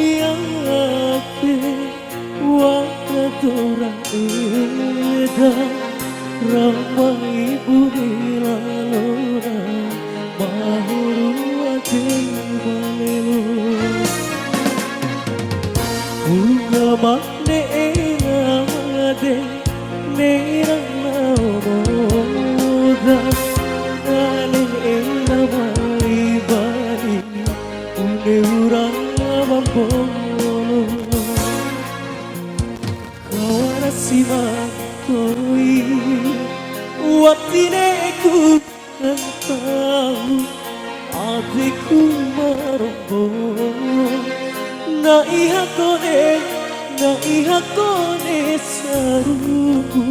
liate wakadora eda ramai bunila lora mahuru ate balelo unga makne ade nerana moda ale ena mai bani une uranga mambolo kawana sima koi watine ku tahu adikku marombo na iha kone saruku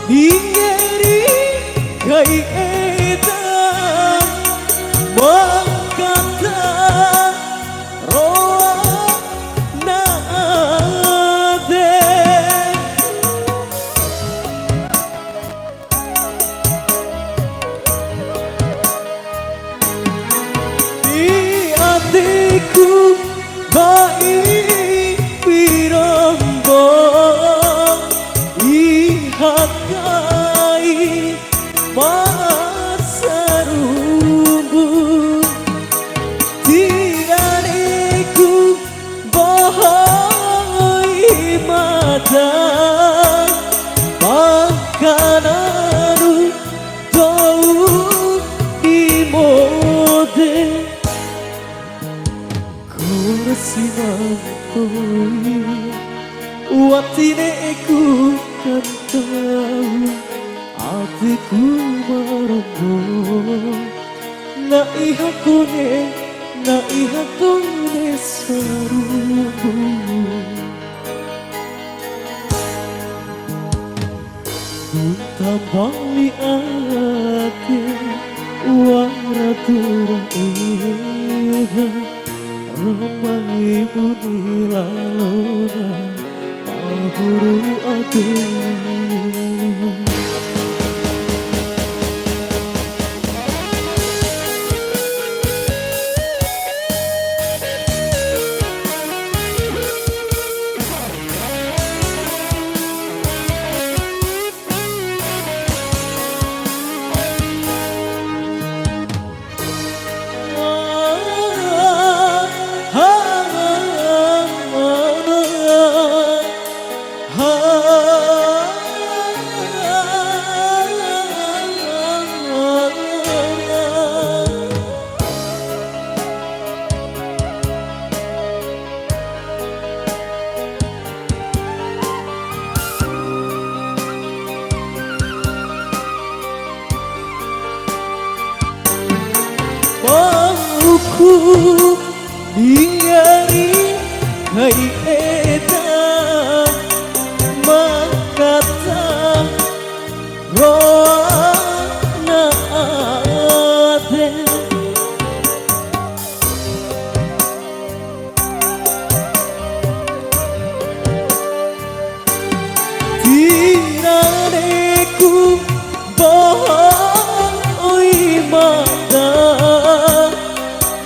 Dingeri kai eta mangkata roa na ade di adikku bai pirombo hakai masarumbu tiraniku bohoi mata makananu tau imode kurasimakoi watineku kan tahu hatiku marombo na iha kone sarubu Untambali ate waratura eda ramai bunila lona mahuru ate mauku dingeri kai eta makata roa na ade tiraneku bohoi mata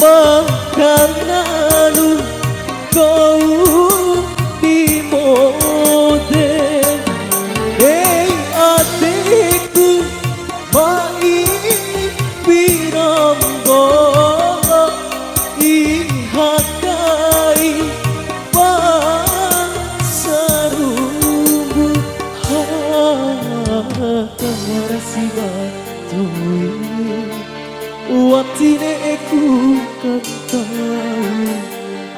makananu kau dimode hei adikku mai pirambo ihakai pasarubu hata marasiba tui Watine ku kentau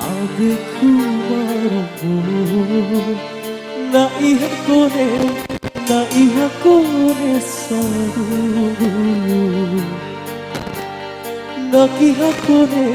abeku marombo na iha kone saru na kiha kone